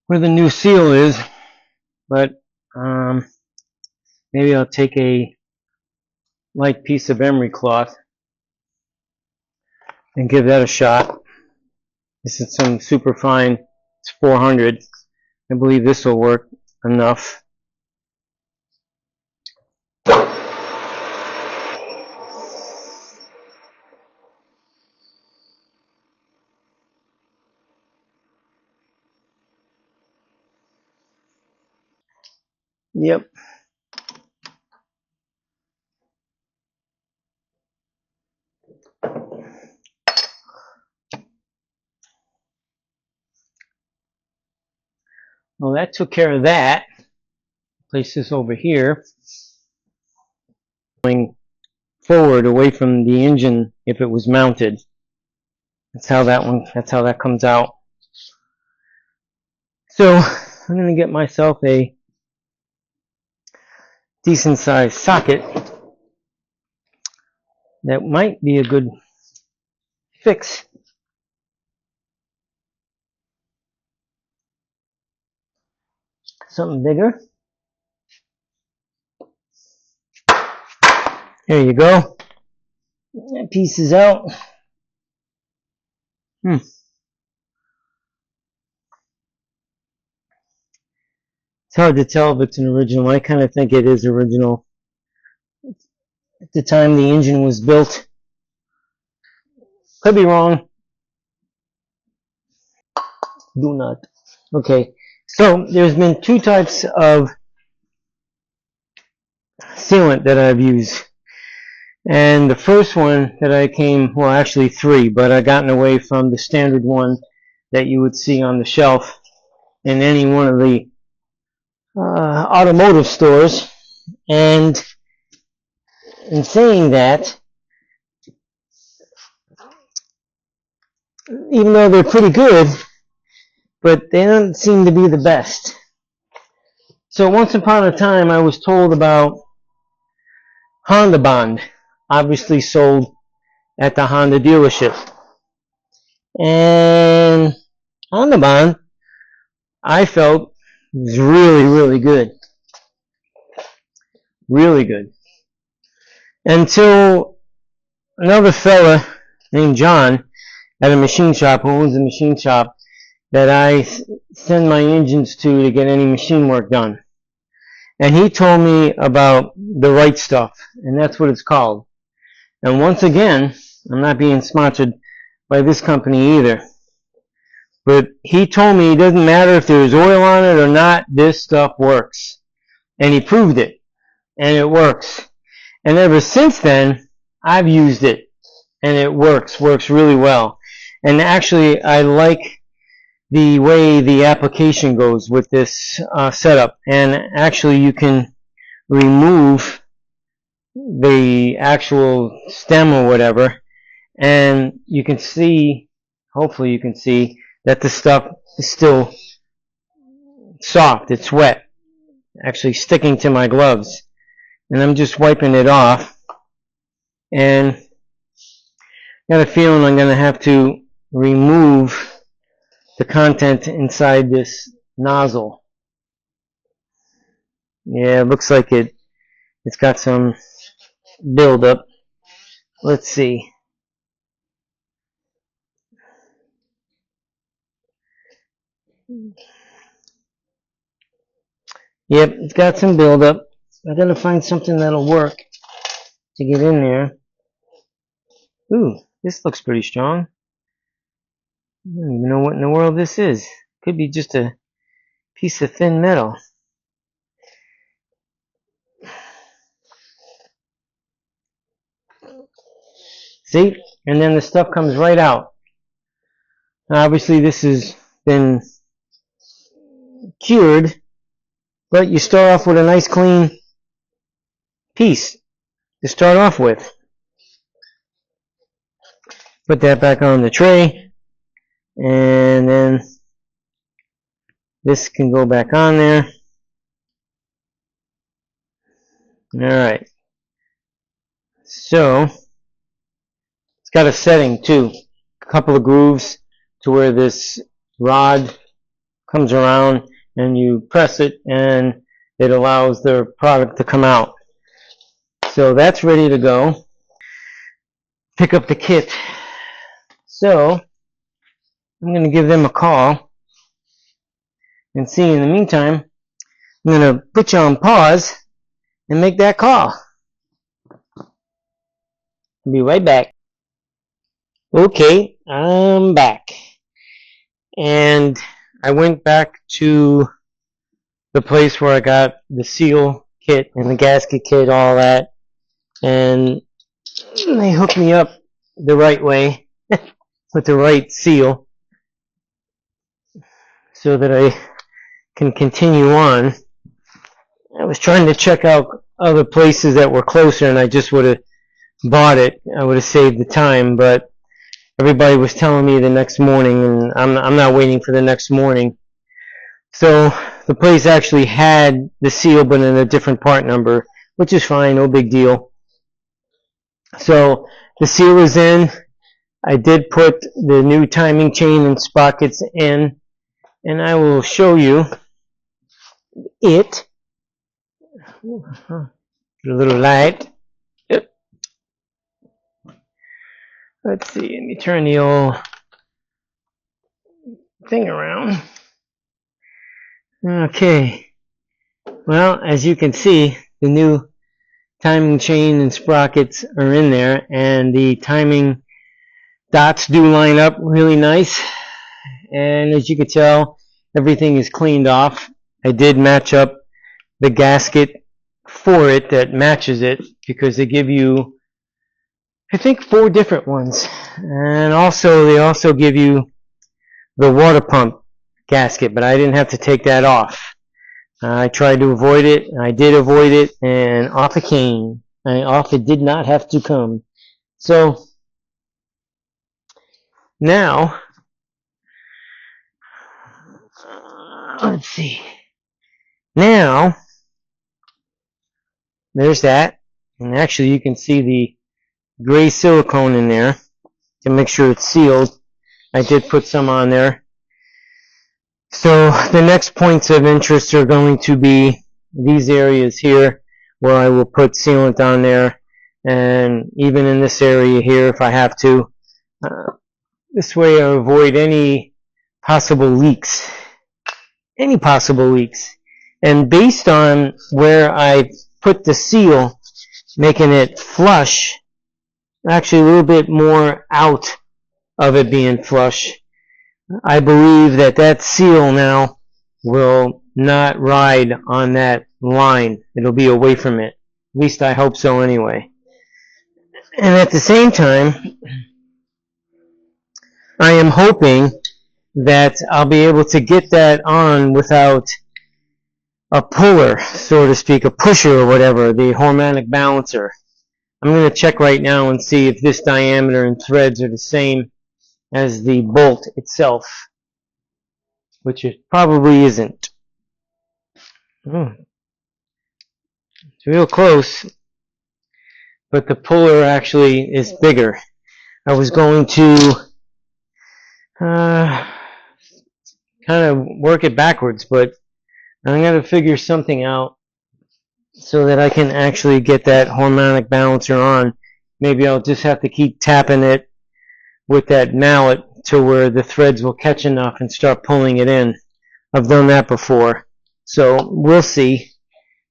where the new seal is, but maybe I'll take a light piece of emery cloth and give that a shot. This is some super fine, it's 400. I believe this will work enough. Yep. Well, that took care of that. Place this over here. Going forward away from the engine if it was mounted. That's how that comes out. So I'm going to get myself a decent sized socket. That might be a good fix. something bigger. There you go. That piece is out. It's hard to tell if it's an original. I kind of think it is original. At the time the engine was built. Could be wrong. Do not. Okay, so there's been two types of sealant that I've used. And the first one that I well, actually three, but I gotten away from the standard one that you would see on the shelf in any one of the automotive stores. And in saying that, even though they're pretty good, but they don't seem to be the best. So once upon a time I was told about Honda Bond, obviously sold at the Honda dealership. And Honda Bond, I felt, was really, really good. Really good. Until another fella named John at a machine shop, who owns a machine shop, that I send my engines to get any machine work done. And he told me about the Right Stuff, and that's what it's called. And once again, I'm not being sponsored by this company either. But he told me it doesn't matter if there's oil on it or not, this stuff works. And he proved it. And it works. And ever since then, I've used it. And it works really well. And actually, I like the way the application goes with this setup. And actually, you can remove the actual stem or whatever, and you can see, hopefully you can see, that the stuff is still soft. It's wet, actually sticking to my gloves. And I'm just wiping it off, and I got a feeling I'm going to have to remove the content inside this nozzle. Yeah, it looks like it's got some buildup. Let's see. Yep, it's got some buildup. I gotta find something that'll work to get in there. Ooh, this looks pretty strong. I don't even know what in the world this is. Could be just a piece of thin metal. See? And then the stuff comes right out. Now, obviously this has been cured, but you start off with a nice clean piece to start off with. Put that back on the tray, and then this can go back on there. Alright, so it's got a setting too, a couple of grooves to where this rod comes around and you press it and it allows the product to come out. So that's ready to go. Pick up the kit. So I'm going to give them a call and see. In the meantime, I'm going to put you on pause and make that call. I'll be right back. Okay, I'm back. And I went back to the place where I got the seal kit and the gasket kit, all that. And they hooked me up the right way with the right seal so that I can continue on. I was trying to check out other places that were closer, and I just would have bought it. I would have saved the time, but everybody was telling me the next morning, and I'm not waiting for the next morning. So the place actually had the seal, but in a different part number, which is fine, no big deal. So the seal is in. I did put the new timing chain and sprockets in, and I will show you it. A little light. Yep. Let's see, let me turn the old thing around. Okay. Well, as you can see, the new timing chain and sprockets are in there, and the timing dots do line up really nice. And as you can tell, everything is cleaned off. I did match up the gasket for it that matches it, because they give you, I think, 4 different ones. And also, they also give you the water pump gasket, but I didn't have to take that off. I tried to avoid it, and I did avoid it, and off it came. Off it did not have to come. So, now, let's see. Now, there's that. And actually, you can see the gray silicone in there to make sure it's sealed. I did put some on there. So the next points of interest are going to be these areas here, where I will put sealant on there, and even in this area here if I have to. This way I avoid any possible leaks. Any possible leaks. And based on where I put the seal, making it flush, actually a little bit more out of it being flush, I believe that that seal now will not ride on that line. It'll be away from it. At least I hope so anyway. And at the same time, I am hoping that I'll be able to get that on without a puller, so to speak, a pusher or whatever, the harmonic balancer. I'm going to check right now and see if this diameter and threads are the same as the bolt itself, which it probably isn't. It's real close, but the puller actually is bigger. I was going to kind of work it backwards, but I'm going to figure something out so that I can actually get that harmonic balancer on. Maybe I'll just have to keep tapping it with that mallet to where the threads will catch enough and start pulling it in. I've done that before. So we'll see.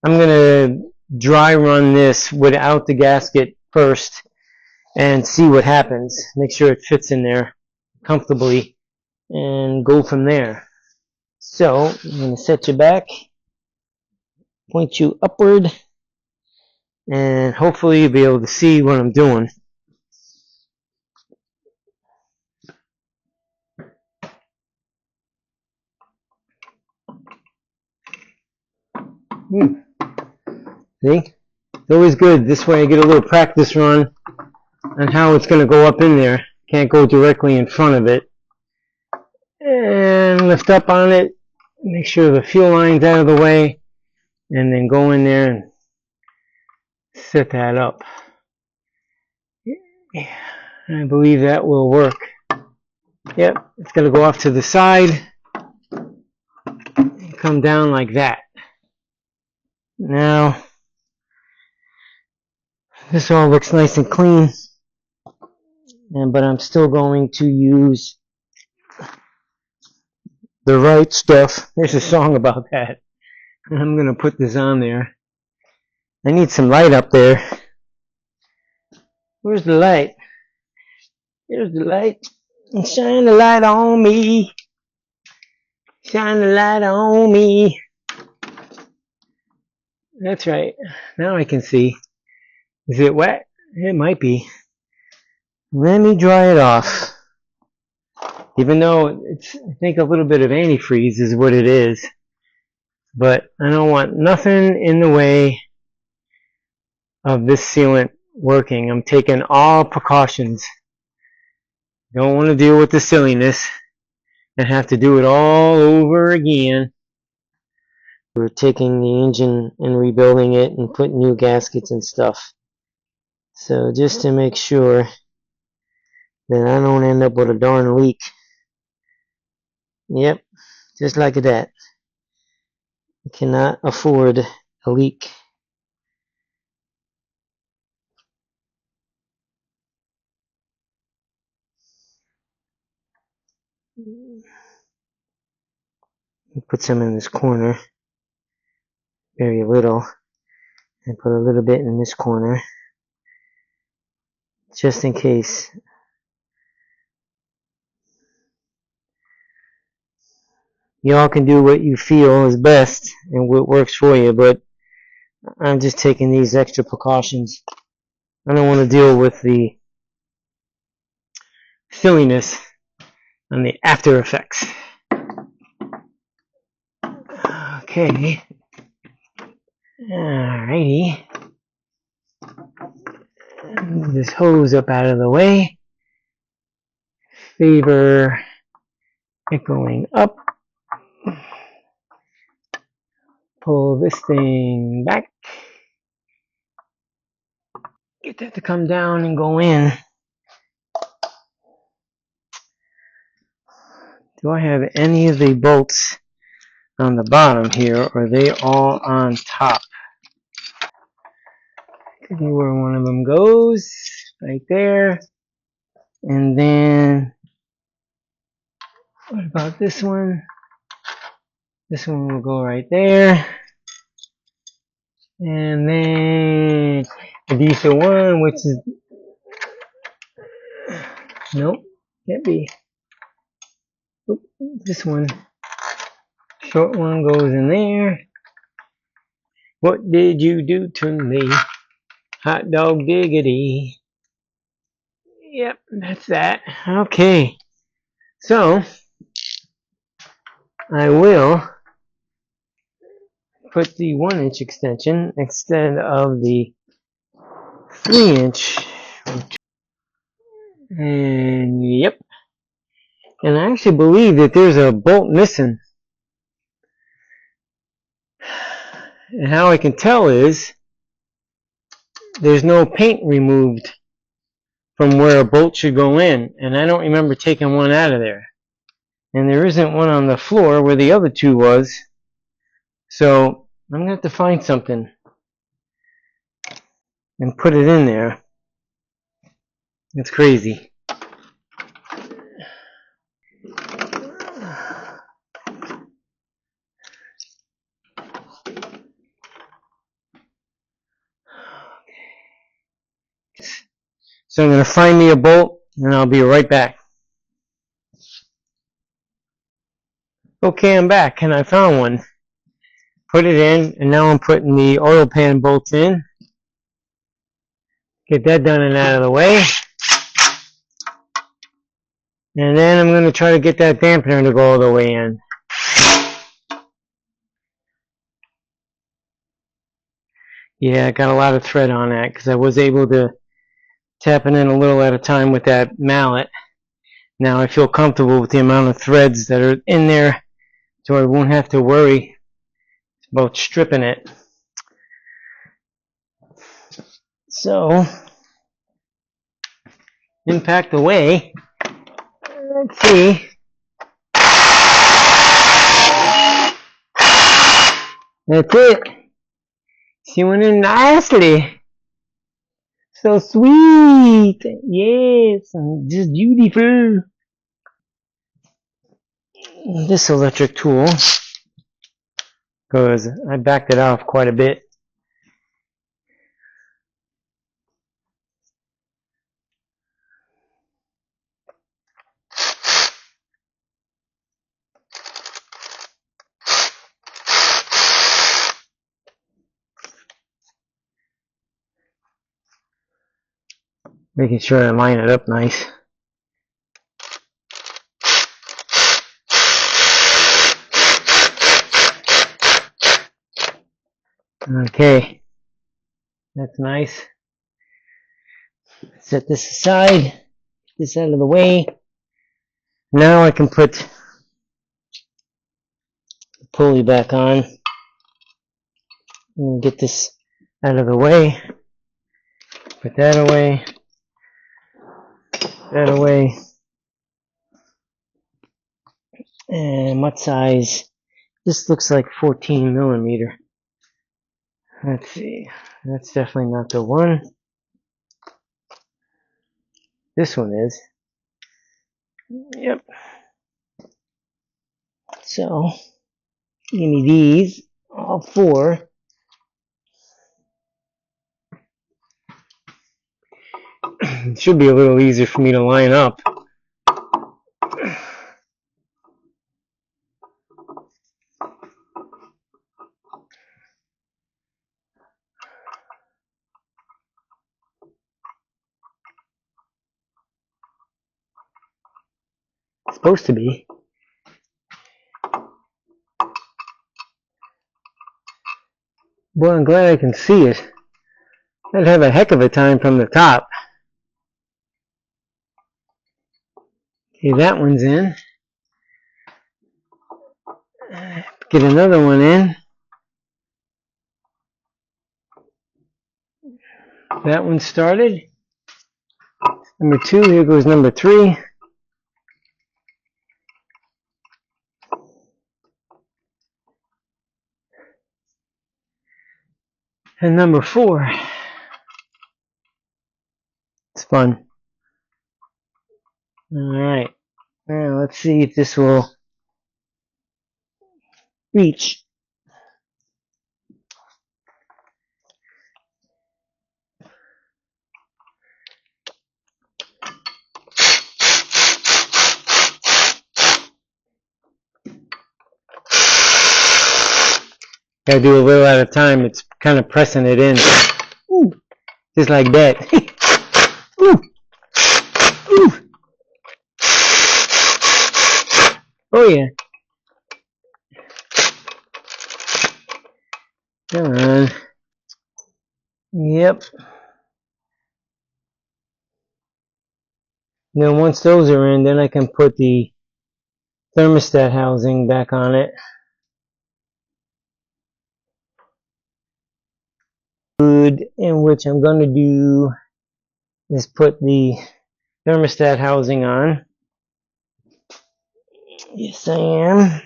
I'm going to dry run this without the gasket first and see what happens. Make sure it fits in there comfortably and go from there. So I'm going to set you back, point you upward, and hopefully you'll be able to see what I'm doing. See? It's always good. This way I get a little practice run on how it's going to go up in there. Can't go directly in front of it. And lift up on it. Make sure the fuel line's out of the way. And then go in there and set that up. I believe that will work. Yep, it's going to go off to the side. And come down like that. Now, this all looks nice and clean, but I'm still going to use the right stuff. There's a song about that. I'm going to put this on there. I need some light up there. Where's the light? Here's the light. Shine the light on me. Shine the light on me. That's right. Now I can see. Is it wet? It might be. Let me dry it off. Even though it's, I think, a little bit of antifreeze is what it is. But I don't want nothing in the way of this sealant working. I'm taking all precautions. Don't want to deal with the silliness and have to do it all over again. We're taking the engine and rebuilding it and putting new gaskets and stuff. So just to make sure that I don't end up with a darn leak. Yep, just like that. I cannot afford a leak. Put some in this corner, very little, and put a little bit in this corner, just in case. Y'all can do what you feel is best and what works for you, but I'm just taking these extra precautions. I don't want to deal with the silliness and the after effects. Okay. Alrighty. Move this hose up out of the way. Favor it going up. Pull this thing back. Get that to come down and go in. Do I have any of the bolts on the bottom here, or are they all on top? Could be where one of them goes, right there. And then, what about this one? This one will go right there. And then, a decent one, which is, nope, can't be. Oop, this one. Short one goes in there. What did you do to me? Hot dog diggity. Yep, that's that. Okay. So, I will put the 1-inch extension instead of the 3-inch. And yep. And I actually believe that there's a bolt missing. And how I can tell is there's no paint removed from where a bolt should go in. And I don't remember taking one out of there. And there isn't one on the floor where the other two was. So I'm going to have to find something and put it in there. It's crazy. So I'm going to find me a bolt and I'll be right back. Okay, I'm back and I found one. Put it in, and now I'm putting the oil pan bolts in. Get that done and out of the way. And then I'm going to try to get that dampener to go all the way in. Yeah, I got a lot of thread on that because I was able to tap it in a little at a time with that mallet. Now I feel comfortable with the amount of threads that are in there, so I won't have to worry about stripping it. So, impact away. Let's see. That's it. She went in nicely. So sweet. Yes, just beautiful. This electric tool, because I backed it off quite a bit. Making sure I line it up nice. Okay, that's nice. Set this aside, get this out of the way. Now I can put the pulley back on and get this out of the way. Put that away, that away. And what size This looks like 14 millimeter. Let's see. That's definitely not the one. This one is. Yep. So, give me these, all four. It should be a little easier for me to line up. It's supposed to be. Boy, I'm glad I can see it. I'd have a heck of a time from the top. Okay, that one's in. Get another one in. That one started. Number 2, here goes number 3. And number 4. It's fun. Alright. Now let's see if this will reach. Gotta do a little at a time. It's kind of pressing it in. Ooh, just like that. Ooh. Ooh. Oh yeah. Come on. Yep. Now once those are in, then I can put the thermostat housing back on it. In which I'm going to do is put the thermostat housing on. Yes, I am.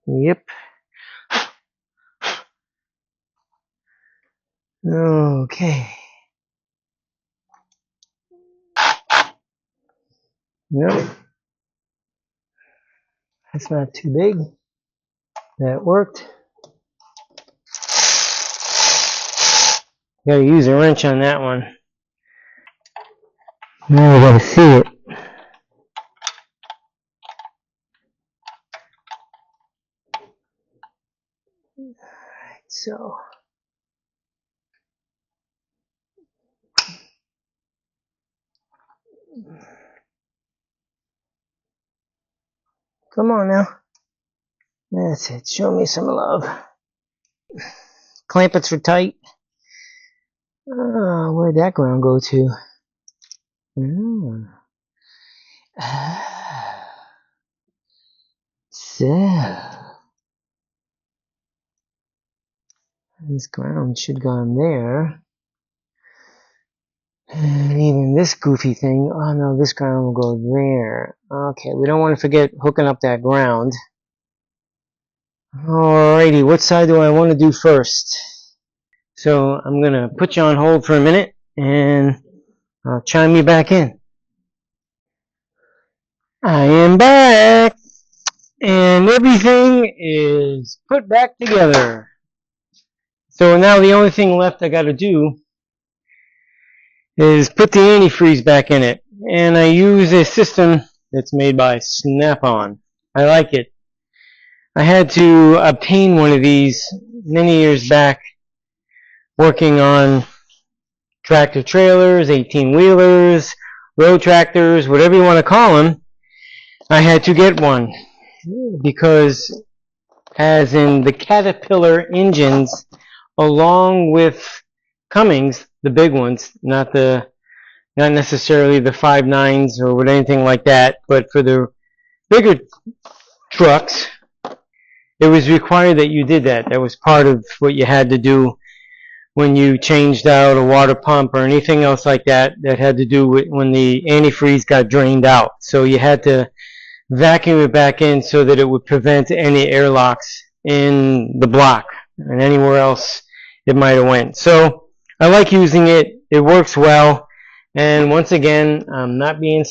Yep. Okay. Yep. That's not too big. That worked. Gotta use a wrench on that one. Now we gotta see it. Alright, so. Come on now. That's it. Show me some love. Clampets are tight. Oh, where'd that ground go to? So. This ground should go in there. And even this goofy thing. Oh no, this ground will go there. Okay, we don't want to forget hooking up that ground. Alrighty, what side do I want to do first? So I'm going to put you on hold for a minute and I'll chime you back in. I am back and everything is put back together. So now the only thing left I got to do is put the antifreeze back in it. And I use a system that's made by Snap-on. I like it. I had to obtain one of these many years back working on tractor trailers, 18-wheelers, road tractors, whatever you want to call them. I had to get one because, as in the Caterpillar engines, along with Cummins, the big ones, not necessarily the 5.9s or with anything like that, but for the bigger trucks, it was required that you did that. That was part of what you had to do when you changed out a water pump or anything else like that that had to do with when the antifreeze got drained out. So you had to vacuum it back in so that it would prevent any airlocks in the block and anywhere else it might have went. So I like using it. It works well. And once again, I'm not being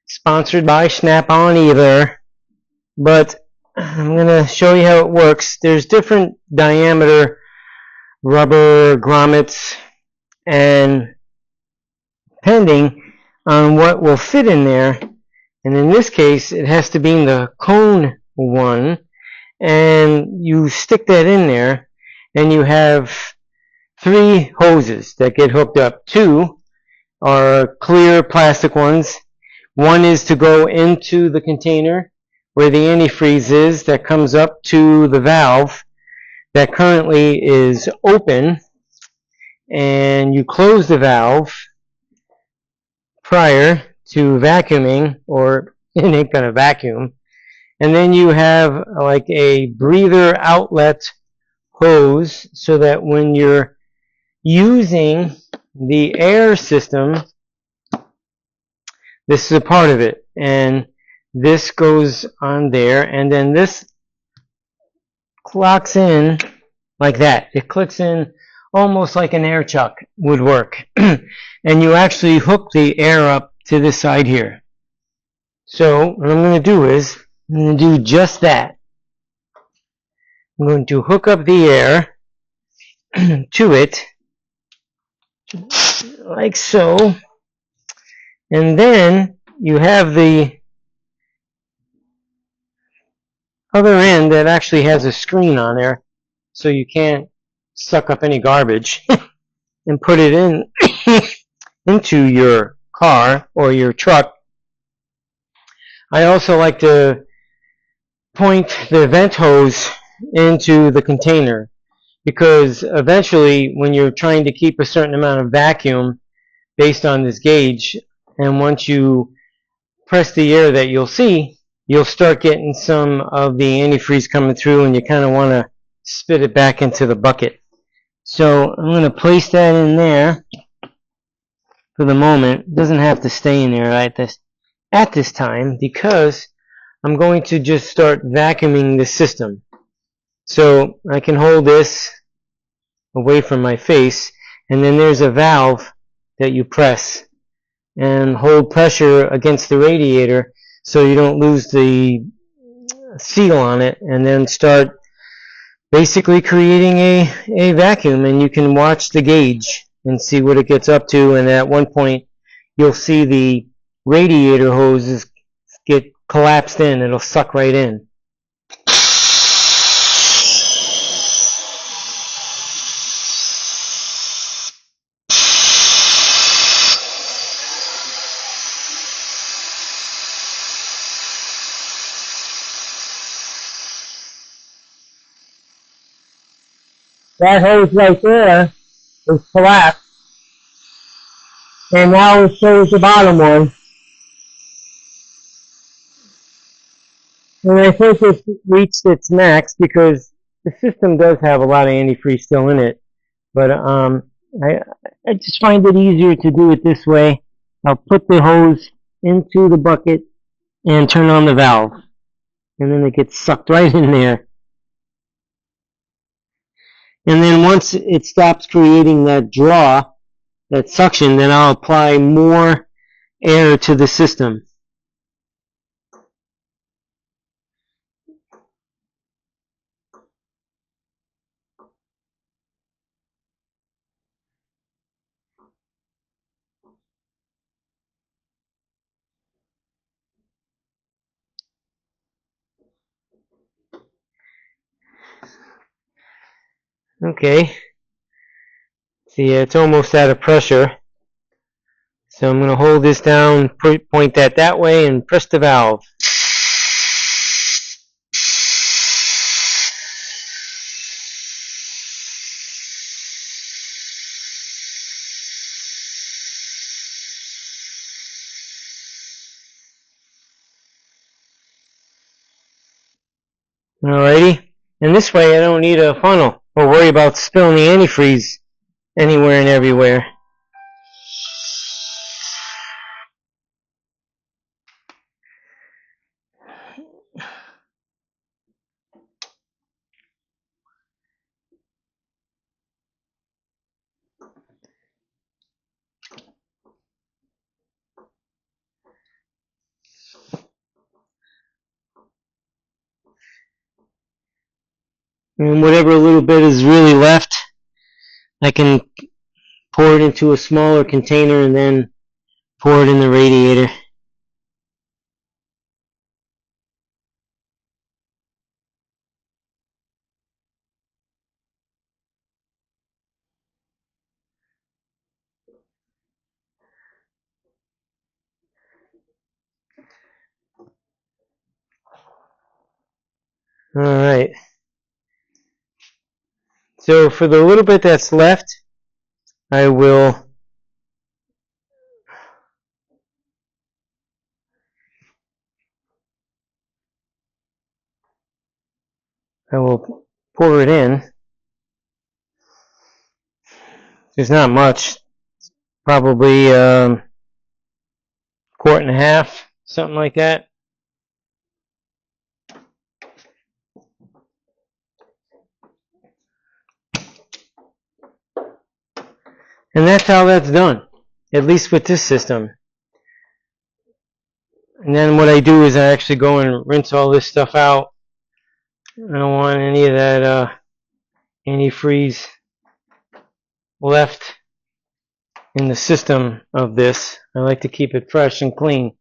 sponsored by Snap-on either, but I'm going to show you how it works. There's different diameter rubber grommets, and depending on what will fit in there, and in this case it has to be in the cone one, and you stick that in there and you have 3 hoses that get hooked up. 2 are clear plastic ones. One is to go into the container where the antifreeze is, that comes up to the valve that currently is open, and you close the valve prior to vacuuming, or it ain't gonna vacuum. And then you have like a breather outlet hose so that when you're using the air system, this is a part of it, and this goes on there, and then this clocks in like that. It clicks in almost like an air chuck would work. And you actually hook the air up to this side here. So what I'm going to do is, I'm going to do just that. I'm going to hook up the air to it, like so. And then you have the other end that actually has a screen on there, so you can't suck up any garbage and put it in into your car or your truck. I also like to point the vent hose into the container, because eventually when you're trying to keep a certain amount of vacuum based on this gauge, and once you press the air that you'll see, you'll start getting some of the antifreeze coming through, and you kind of want to spit it back into the bucket. So I'm going to place that in there for the moment. It doesn't have to stay in there at this time, because I'm going to just start vacuuming the system. So I can hold this away from my face, and then there's a valve that you press and hold pressure against the radiator so you don't lose the seal on it, and then start basically creating a vacuum. And you can watch the gauge and see what it gets up to, and at one point you'll see the radiator hoses get collapsed in. It'll suck right in. That hose right there is collapsed, and now it shows the bottom one. And I think it's reached its max, because the system does have a lot of antifreeze still in it. But I just find it easier to do it this way. I'll put the hose into the bucket and turn on the valve, and then it gets sucked right in there. And then once it stops creating that draw, that suction, then I'll apply more air to the system. Okay. See, it's almost out of pressure. So I'm going to hold this down, point that way, and press the valve. Alrighty. And this way I don't need a funnel or worry about spilling the antifreeze anywhere and everywhere. And whatever little bit is really left, I can pour it into a smaller container and then pour it in the radiator. Alright. So for the little bit that's left, I will pour it in. There's not much. Probably quart and a half, something like that. And that's how that's done, at least with this system. And then what I do is I actually go and rinse all this stuff out. I don't want any of that antifreeze left in the system of this. I like to keep it fresh and clean.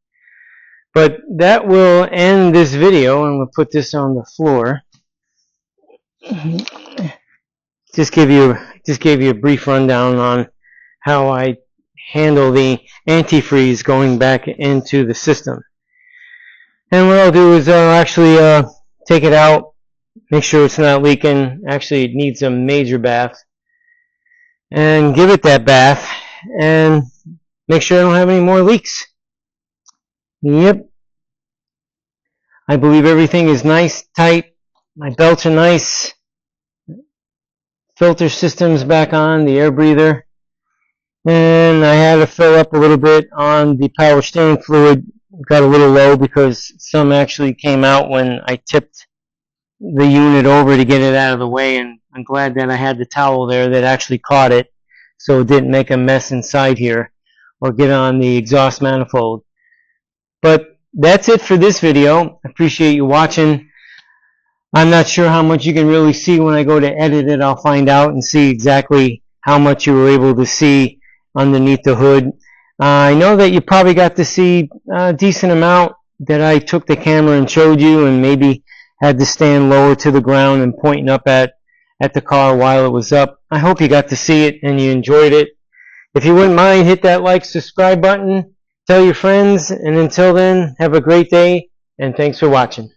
But that will end this video, and we'll put this on the floor. Just gave you a brief rundown on how I handle the antifreeze going back into the system. And what I'll do is I'll actually take it out, make sure it's not leaking. Actually, it needs a major bath. And give it that bath and make sure I don't have any more leaks. Yep. I believe everything is nice, tight. My belts are nice. Filter system's back on, the air breather. And I had to fill up a little bit on the power steering fluid. Got a little low because some actually came out when I tipped the unit over to get it out of the way, and I'm glad that I had the towel there that actually caught it so it didn't make a mess inside here or get on the exhaust manifold. But that's it for this video. I appreciate you watching. I'm not sure how much you can really see when I go to edit it. I'll find out and see exactly how much you were able to see underneath the hood. I know that you probably got to see a decent amount that I took the camera and showed you, and maybe had to stand lower to the ground and pointing up at the car while it was up. I hope you got to see it and you enjoyed it. If you wouldn't mind, hit that like, subscribe button, tell your friends, and until then, have a great day, and thanks for watching.